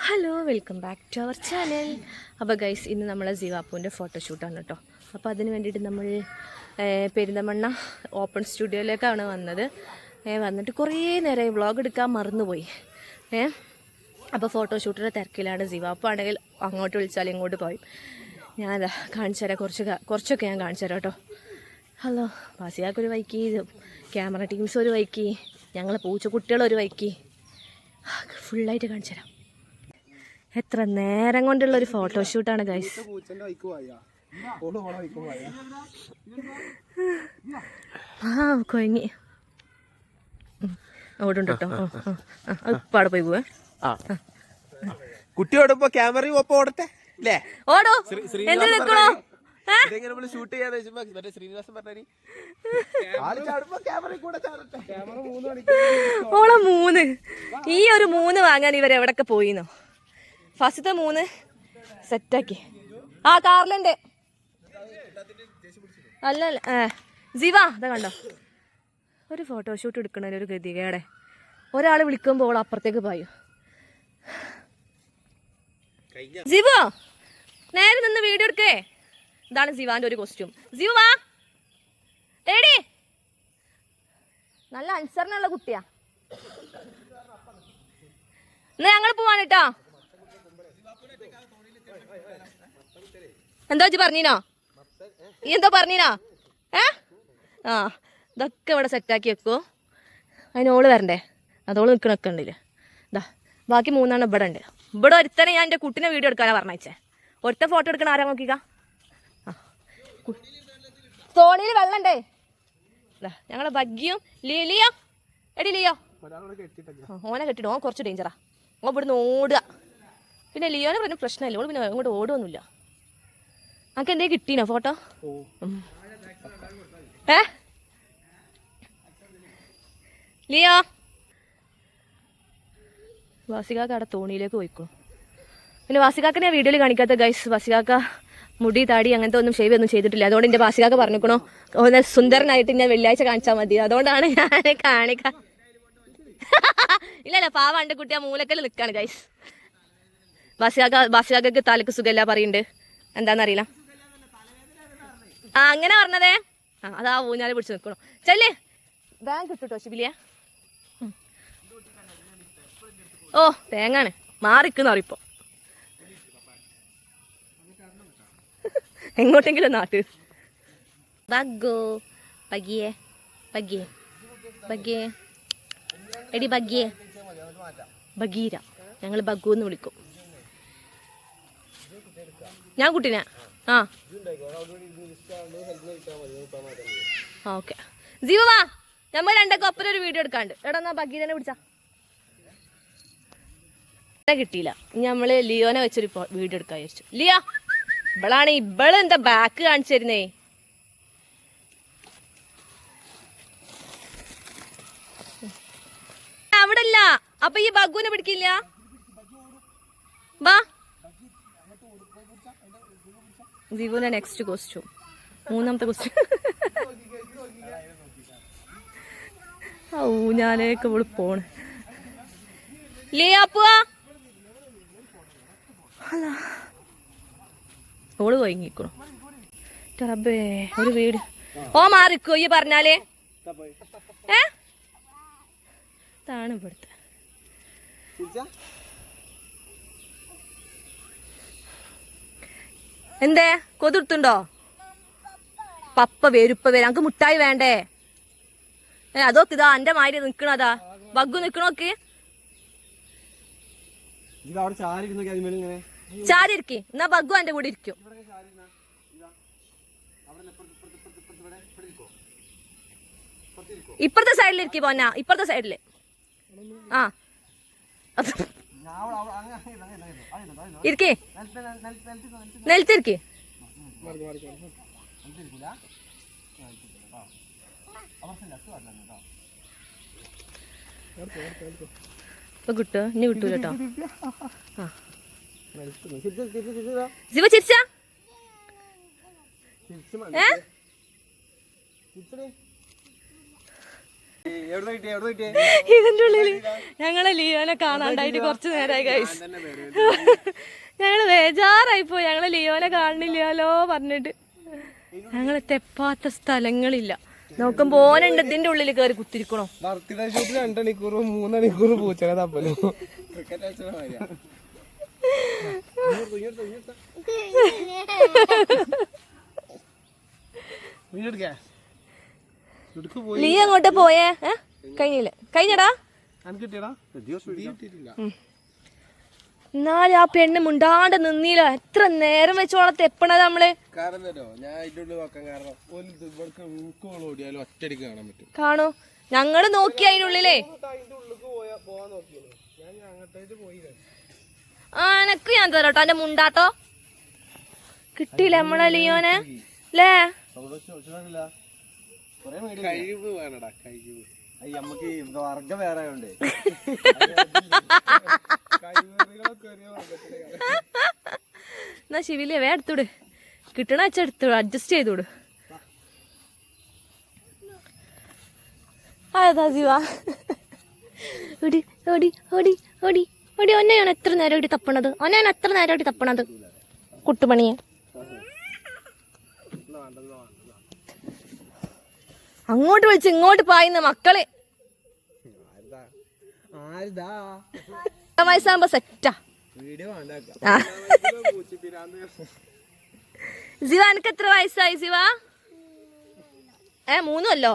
Hello, welcome back to our channel. അപ്പോൾ guys, ഇന്ന് നമ്മളെ സിവാപ്പൂൻ്റെ ഫോട്ടോഷൂട്ടാണ് കേട്ടോ. അപ്പോൾ അതിന് വേണ്ടിയിട്ട് നമ്മൾ പെരിന്തമണ്ണ ഓപ്പൺ സ്റ്റുഡിയോയിലേക്കാണ് വന്നത്. വന്നിട്ട് കുറേ നേരമായി വ്ളോഗ് എടുക്കാൻ മറന്നുപോയി. അപ്പോൾ ഫോട്ടോഷൂട്ടിൻ്റെ തിരക്കിലാണ്. സിവാപ്പു ആണെങ്കിൽ അങ്ങോട്ട് വിളിച്ചാൽ ഇങ്ങോട്ട് പോയി. ഞാനതാ കാണിച്ചു തരാം, കുറച്ചൊക്കെ ഞാൻ കാണിച്ചു തരാം കേട്ടോ. ഹലോ, ബാസിയാക്കൊരു വൈക്കി, ക്യാമറ ടീംസ് ഒരു വൈക്കി, ഞങ്ങൾ പൂച്ചക്കുട്ടികളൊരു വൈക്കി, ഫുള്ളായിട്ട് കാണിച്ചു തരാം. എത്ര നേരം കൊണ്ടുള്ളൊരു ഫോട്ടോഷൂട്ടാണ് ഗൈസ്. കൊയങ്ങി ഓടുണ്ട് കേട്ടോ. ഇപ്പം അവിടെ പോയി പോവേ. കുട്ടിയോടൊപ്പം ക്യാമറയും ഒപ്പം ഓടട്ടെ അല്ലേ? ഓടോ, എന്തിനു നിൽക്കണോ? ഷൂട്ട് ചെയ്യാന്ന് വെച്ചപ്പോ ശ്രീനിവാസൻ പറഞ്ഞു ഓളെ 3 ഈ ഒരു 3 വാങ്ങാൻ ഇവരെവിടൊക്കെ പോയിന്നോ. ഫസ്റ്റത്തെ 3 സെറ്റാക്കി. ആ കാറിലുണ്ട്. അല്ല ജിവാ അതാ കണ്ടോ. ഒരു ഫോട്ടോഷൂട്ട് എടുക്കണ ഒരു ഗതികേടെ. ഒരാൾ വിളിക്കുമ്പോൾ അപ്പുറത്തേക്ക് പായു. ജിവോ നേരെ നിന്ന് വീഡിയോ എടുക്കേ. ഇതാണ് സിവാന്റെ ഒരു കോസ്റ്റ്യൂം. ജിവു വാ ഏടി. നല്ല അനുസരണുള്ള കുട്ടിയാ. എന്നാ ഞങ്ങൾ പോവാണ് കേട്ടോ. എന്താ വെച്ച് പറഞ്ഞീനോ? ഈ എന്താ പറഞ്ഞീനോ? ആ ഇതൊക്കെ ഇവിടെ സെറ്റാക്കി വെക്കോ. അതിനോള് വരണ്ടേ? അതോള് നിൽക്കണൊക്കെ ഉണ്ടല്ലേ. ഇതാ ബാക്കി 3 ഇവിടെ ഉണ്ട്. ഇവിടെ ഒരുത്തനെ ഞാൻ എൻ്റെ കുട്ടീനെ വീഡിയോ എടുക്കാനാണ് പറഞ്ഞേ. ഒരുത്ത ഫോട്ടോ എടുക്കണ ആരാ നോക്കിക്ക. തോണിയിൽ വെള്ളണ്ടേ. ഞങ്ങളെ ബഗ്ഗിയും ലിയോ എടി ലിയോ ഓനെ കെട്ടിട്ട്. ഓൻ കുറച്ച് ഡേഞ്ചറാ. ഓൻ ഇവിടുന്ന് ഓടുക. പിന്നെ ലിയോനെ പറഞ്ഞ പ്രശ്നമില്ല. ഓള് പിന്നെ അങ്ങോട്ട് ഓടുമൊന്നുമില്ല. നമുക്ക് എന്തേ കിട്ടീനോ ഫോട്ടോ? ലിയോ വാസികാക്ക അവിടെ തോണിയിലേക്ക് പോയിക്കോ. പിന്നെ വാസികാക്കനെ വീഡിയോയിൽ കാണിക്കാത്ത ഗൈസ്. വാസികാക്ക മുടി താടി അങ്ങനത്തെ ഒന്നും ഷേവ് ഒന്നും ചെയ്തിട്ടില്ല. അതുകൊണ്ട് എൻ്റെ വാസികാക്ക പറഞ്ഞിക്കണോ ഒന്ന് സുന്ദരനായിട്ട് ഞാൻ വെള്ളിയാഴ്ച കാണിച്ചാൽ മതി. അതുകൊണ്ടാണ് ഞാൻ കാണിക്കാൻ. ഇല്ലല്ല, പാവ അണ്ട് കുട്ടി ആ മൂലക്കൽ നിൽക്കാണ് ഗൈസ്. ബാസികാക്കക്ക് തലക്ക് സുഖമില്ല പറയുന്നുണ്ട്. എന്താണെന്നറിയില്ല. അങ്ങനെ പറഞ്ഞതേ. അതാ ഊഞ്ഞാല് പിടിച്ച് നിൽക്കണോ. ചെല്ലേ ബാങ്ക് കിട്ടുട്ടോ ശിബിലിയ. ഓ തേങ്ങാണ് മാറിക്കുന്ന അറിയിപ്പോ. എങ്ങോട്ടെങ്കിലും നാട്ട്. ബഗ്ഗോ ബഗ്ഗിയേ ബഗ്ഗിയേ ബഗ്ഗിയേ എടി ബഗ്ഗിയേ ബഗീര. ഞങ്ങൾ ബഗ്ഗു എന്ന് വിളിക്കും. ഞാൻ കുട്ടീനെ. ആ ഓക്കെ ജീവ വാ. നമ്മൾ രണ്ടൊക്കെ ഒപ്പര ഒരു വീഡിയോ എടുക്കാണ്ട്. എടാ എന്നാ ബഗീരനെ പിടിച്ചാ. കിട്ടിയില്ല. ഇനി നമ്മള് ലിയോനെ വെച്ചൊരു വീഡിയോ എടുക്കാൻ വിചാരിച്ചു. ലിയ ഇവളാണ്. ഇവള് എന്താ ബാക്ക് കാണിച്ചു തരുന്നേ. അവിടെ അല്ല. അപ്പൊ ഈ ബഗ്ഗുവിനെ പിടിക്കില്ല. വാ ജീവന നെക്സ്റ്റ് കോസ്റ്റ്യൂം. 3ാമത്തെ കോസ്റ്റ്യൂം. ഊഞ്ഞാലേക്ക് ഇവള് പോണ്. ലിയാപ്പുവാ ഓള് കൊയങ്ങിക്കണു. റബ്ബേ ഒരു വീട്. ഓ മാറിക്കോ ഈ പറഞ്ഞാലേ. താണ് ഇവിടുത്തെ. എന്തേ കൊതുടുത്തുണ്ടോ? പപ്പ വരും നമുക്ക് മുട്ടായി വേണ്ടേ? അതൊക്കെ ഇതാ എന്റെ മാതിരി നിക്കണതാ. ബഗ്ഗു നിക്കണോക്ക്. ചാരി ഇരിക്കി. എന്നാ ബഗ്ഗു എന്റെ കൂടെ ഇരിക്കും. ഇപ്പുറത്തെ സൈഡിൽ ഇരിക്കി പോന്നാ. ഇപ്പുറത്തെ സൈഡില്. ആ ഇരിക്കേ. നിലത്തിരിക്കേ. ഇപ്പൊ കിട്ടോ? ഇനി കിട്ടൂല കേട്ടോ. ജീവ ചിരിച്ച. ഇതിന്റെ ഉള്ളില് ഞങ്ങളെ ലിയോനെ കാണാണ്ടായിട്ട് കുറച്ച് നേരമായി ഗൈസ്. ഞങ്ങള് ബേജാറായി പോയി, ഞങ്ങളെ ലിയോനെ കാണുന്നില്ലല്ലോ പറഞ്ഞിട്ട്. ഞങ്ങള് തെപ്പാത്ത സ്ഥലങ്ങളില്ല. നോക്കുമ്പോ ഓനുണ്ട് ഇതിന്റെ ഉള്ളിൽ കയറി കുത്തിരിക്കണോ. 2 മണിക്കൂർ 3 മണിക്കൂർ പൂച്ചനെ തപ്പലും. നീ അങ്ങോട്ട് പോയേ? കഴിഞ്ഞില്ല, കഴിഞ്ഞടാ. എന്നാലും ആ പെണ്ണ് മുണ്ടാണ്ട് നിന്നില്ല. എത്ര നേരം വെച്ചോളെ തെപ്പണത് നമ്മള്. കാണോ ഞങ്ങള് നോക്കി അതിനുള്ളിലേ. എനക്ക് ഞാൻ തരാട്ടോ എന്റെ മുണ്ടാട്ടോ. കിട്ടിയില്ല നമ്മളെ ലിയോനെ അല്ലേ? കഴിവ് വേണടാ, കഴിവ്. നമുക്ക് വർഗം വേറെ ഉണ്ട്. എന്നാ ശിവിലേ വേ എടുത്തോട്, കിട്ടണ വെച്ച എടുത്തോട്, അഡ്ജസ്റ്റ് ചെയ്തോട്. അതാ ശിവ ഓടി ഓടി ഓടി ഓടി ഓടി. ഒന്നെയാണ് എത്ര നേരമായിട്ട് തപ്പണത്, ഒന്നെയാണ് എത്ര നേരമായിട്ട് തപ്പണത് കുട്ടുപണിയെ. അങ്ങോട്ട് വിളിച്ച് ഇങ്ങോട്ട് പായുന്ന മക്കളെ. വയസ്സാകുമ്പോ സെറ്റാ. ശിവ അനക്ക് എത്ര വയസ്സായി ശിവ? 3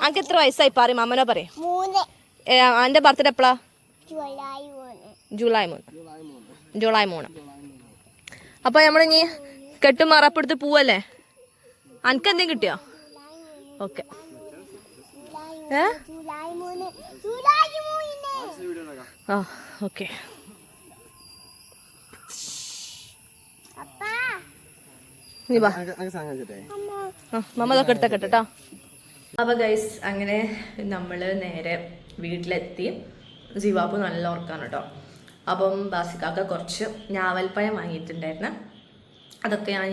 അനക്ക് എത്ര വയസ്സായി പറയും, അമ്മനോ പറയും. എന്റെ ബർത്ത്ഡേ എപ്പോഴാ? ജൂലൈ 3. അപ്പൊ നമ്മളിനി കെട്ടുമാറപ്പെടുത്ത് പോവല്ലേ? അനക്ക് എന്തെങ്കിലും കിട്ടിയോ? ഓക്കെ. ആ ഓക്കെ. മമ്മ ഇതൊക്കെ എടുത്ത കേട്ടോ. അപ്പൊ ഗൈസ് അങ്ങനെ നമ്മള് നേരെ വീട്ടിലെത്തി. ജിവാപ്പ് നല്ല ഓർക്കാണ് കേട്ടോ. അപ്പം ബാസിക്കാക്ക കുറച്ച് ഞാവൽപ്പഴം വാങ്ങിയിട്ടുണ്ടായിരുന്നു. അതൊക്കെ ഞാൻ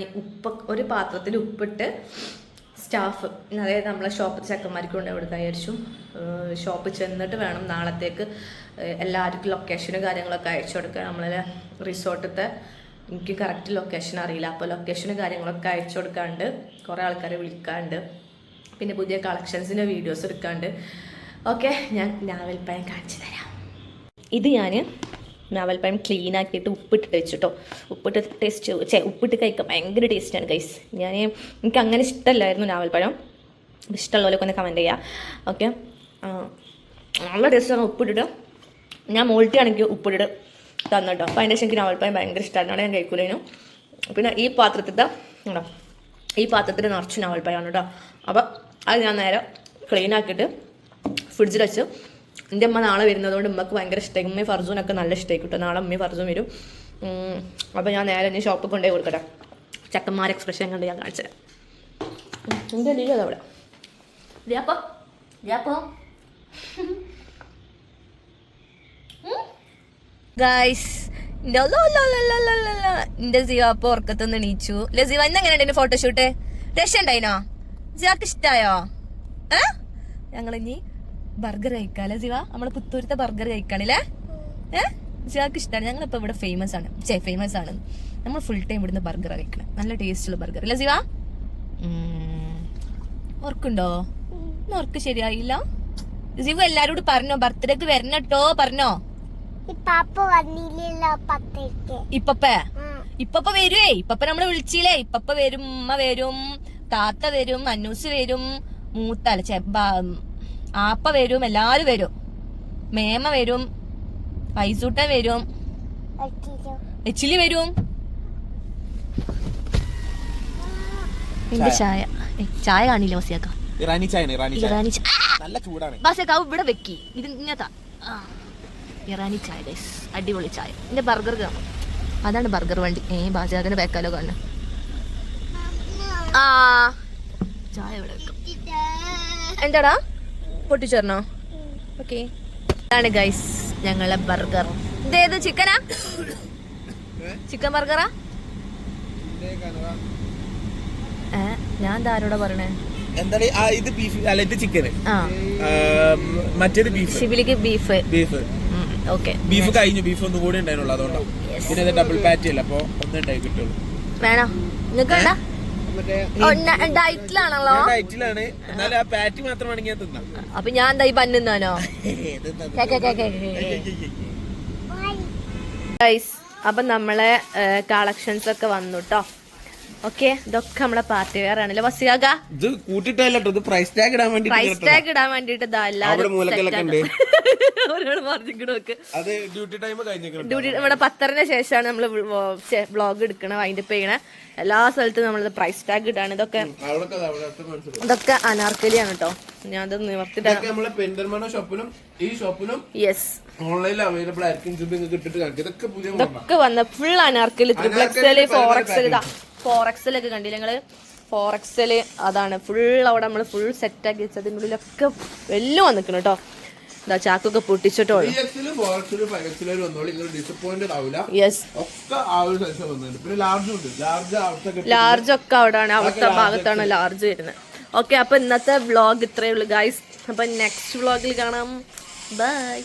ഒരു പാത്രത്തിൽ ഉപ്പിട്ട് സ്റ്റാഫ്, അതായത് നമ്മളെ ഷോപ്പ് ചെക്കന്മാർക്ക് കൊണ്ട് കൊടുക്കാൻ വിചാരിച്ചു. ഷോപ്പിൽ ചെന്നിട്ട് വേണം നാളത്തേക്ക് എല്ലാവർക്കും ലൊക്കേഷനും കാര്യങ്ങളൊക്കെ അയച്ചു കൊടുക്കുക. നമ്മളെ റിസോർട്ടത്തെ എനിക്ക് കറക്റ്റ് ലൊക്കേഷൻ അറിയില്ല, അപ്പോൾ ലൊക്കേഷനും കാര്യങ്ങളൊക്കെ അയച്ചു കൊടുക്കാണ്ട്, കുറേ ആൾക്കാരെ വിളിക്കാണ്ട്, പിന്നെ പുതിയ കളക്ഷൻസിൻ്റെ വീഡിയോസ് എടുക്കാണ്ട്. ഓക്കെ, ഞാൻ ഞാവൽപ്പഴം കാണിച്ചു തരാം. ഇത് ഞാൻ ഞാവൽപ്പഴം ക്ലീൻ ആക്കിയിട്ട് ഉപ്പിട്ടിട്ട് വെച്ചിട്ടോ. ഉപ്പിട്ട് ഉപ്പിട്ട് കഴിക്കാൻ ഭയങ്കര ടേസ്റ്റാണ് ഗൈസ്. എനിക്ക് അങ്ങനെ ഇഷ്ടമല്ലായിരുന്നു ഞാവൽപ്പഴം. ഇഷ്ടമുള്ളവരൊക്കെ ഒന്ന് കമൻറ്റ് ചെയ്യുക. ഓക്കെ, നല്ല ടേസ്റ്റാണ് ഉപ്പിട്ടിട്ട്. ഞാൻ മോൾട്ടിയാണെങ്കിൽ ഉപ്പിട്ടിട്ട് തന്നിട്ടോ. അപ്പോൾ അതിൻ്റെ ശേഷം എനിക്ക് ഞാവൽപ്പഴം ഭയങ്കര ഇഷ്ടമാണ്, ഞാൻ കഴിക്കൂലേനു. പിന്നെ ഈ പാത്രത്തിൽ നിറച്ച് ഞാവൽപ്പഴമാണ് കേട്ടോ. അപ്പോൾ അത് ഞാൻ നേരെ ക്ലീൻ ആക്കിയിട്ട് ഫ്രിഡ്ജിൽ വെച്ച്. എൻ്റെ അമ്മ നാളെ വരുന്നതുകൊണ്ട് ഉമ്മക്ക് ഭയങ്കര ഇഷ്ടമായി. ഉമ്മയും ഫർസൂനൊക്കെ നല്ല ഇഷ്ടമായി കിട്ടും. നാളെ ഉമ്മയും ഫർസൂൻ വരും. അപ്പോൾ ഞാൻ നേരെ ഇനി ഷോപ്പിൽ കൊണ്ടുപോയി കൊടുക്കട്ടെ. ചക്കന്മാർ എക്സ്പ്രഷൻ കണ്ട് ഞാൻ കാണിച്ചു തരാം. എൻ്റെ ലീവ് അതവിടെ ഗൈസ്. എൻ്റെ സിവാപ്പ് ഉറക്കത്തൊന്ന് എണീച്ചു. ലസിവ ഇന്ന് എങ്ങനെയുണ്ട് ഫോട്ടോഷൂട്ട്? രക്ഷ ഉണ്ടായിനോ? സിവാക്ക് ഇഷ്ടായോ? ഞങ്ങളിനി ബർഗർ കഴിക്കാല്ലേ സിവ? നമ്മള് പുത്തൂരത്തെ ബർഗർ കഴിക്കാണല്ലേ? സിവാക്ക് ഇഷ്ടമാണ്. ഞങ്ങളിപ്പോൾ ഇവിടെ ഫേമസ് ആണ്. നമ്മൾ ഫുൾ ടൈം ഇവിടുന്ന് ബർഗർ കഴിക്കണം. നല്ല ടേസ്റ്റുള്ള ബർഗർ അല്ലേ സിവ? ഓർക്കുണ്ടോ? ഓർക്ക് ശരിയായില്ല. സിവ എല്ലാരോടും പറഞ്ഞോ ബർത്ത്ഡേക്ക് വരണട്ടോ പറഞ്ഞോ? ഇപ്പപ്പ വരുവേ. ഇപ്പപ്പ നമ്മള് വിളിച്ചില്ലേ? ഇപ്പപ്പ വരും, ഉമ്മ വരും, താത്ത വരും, അന്നൂസ് വരും, മൂത്തല ആപ്പ വരും, എല്ലാരും വരും. മേമ വരും, പൈസൂട്ടൻ വരും, എച്ചിലി വരും. എന്റെ ചായ കാണില്ല ബസിയാക്ക. ബസിയാക്ക ഇവിടെ വെക്കി. ഇത് ഇങ്ങനത്താ ഇറാനി ചായ ഗൈസ്, അടിപൊളി ചായ. എന്റെ ബർഗർ കാണും, അതാണ് ബർഗർ വണ്ടി. ബാസിയാക്കിന്റെ ബേക്കാലോ കാണും. ചായ ഇവിടെ വെക്കും. എന്താടാ പൊട്ടിച്ചേർന്നോ? ഓക്കെ, ഇതാണ് ഗൈസ് ഞങ്ങളെ ബർഗർ. ഇതേത് ചിക്കനാ? ചിക്കൻ ബർഗറാ? ഞാൻ ആരോടാ പറയണേ? എന്താണ് ഇത് ബീഫ് അല്ല ഇത് ചിക്കന്, ആ മറ്റേത് ബീഫ്. ഷിബിലിക്ക് ബീഫ്. ഓക്കെ, ബീഫ് കഴിഞ്ഞു, ബീഫ് ഒന്നും കൂടി ഉണ്ടായിരുന്നുള്ളൂ, അതുകൊണ്ടാണ്. പിന്നെ ഇത് ഡബിൾ പാറ്റി അല്ല, അപ്പൊ ഒന്നും ഉണ്ടായി കിട്ടുള്ളൂ. വേണോ നിങ്ങൾക്ക്? ഡയറ്റിലാണല്ലോ. ഡയറ്റിലാണ്, എന്നാലും ആ പാറ്റി മാത്രം വേണമെങ്കിൽ ഞാൻ തിന്നാം. അപ്പൊ ഞാൻ എന്താ ഈ പന്നുന്നാനോ? അപ്പൊ നമ്മളെ കളക്ഷൻസ് ഒക്കെ വന്നു കേട്ടോ. ഓക്കെ, ഇതൊക്കെ നമ്മളെ പാർട്ടി വെയർ ആണല്ലോ വസിയാക. ഇത് കൂട്ടിട്ടല്ലോ, ഇത് പ്രൈസ് ടാഗ് ഇടാൻ വേണ്ടി. പ്രൈസ് ടാഗ് ഇടാൻ വേണ്ടിട്ട് ഡ്യൂട്ടി ടൈം ഡ്യൂട്ടി ഇവിടെ 10:30 ശേഷമാണ് നമ്മള് വ്ളോഗ് എടുക്കണം, അതിന്റെ ചെയ്യണേ. എല്ലാ സ്ഥലത്തും നമ്മളത് പ്രൈസ് ടാഗ് ഇടാണ്. ഇതൊക്കെ അനാർക്കലിയാണ് കേട്ടോ. ഞാൻ അത് നിവർത്തിട്ടാണ്. യെസ്, ഓൺലൈനിൽ അവൈലബിൾ ആയിരിക്കും. ഇതൊക്കെ വന്ന full Anarkali, 3XL, 4XL. 4XL ഒക്കെ കണ്ടില്ല നിങ്ങള്? 4XL അതാണ് ഫുൾ. അവിടെ നമ്മള് ഫുൾ സെറ്റ് ആക്കി വെച്ചത്. അതിൻ്റെ ഉള്ളിലൊക്കെ എല്ലാം വന്നിക്കണം കേട്ടോ. എന്താ ചാക്കൊക്കെ പൊട്ടിച്ചിട്ടോ. ലാർജ് ഒക്കെ അവിടെയാണ്, അവിടുത്തെ ഭാഗത്താണ് ലാർജ് വരുന്നത്. ഓക്കെ, അപ്പൊ ഇന്നത്തെ വ്ളോഗ് ഇത്രയേ ഉള്ളൂ ഗൈസ്. അപ്പൊ നെക്സ്റ്റ് വ്ളോഗിൽ കാണാം. ബൈ.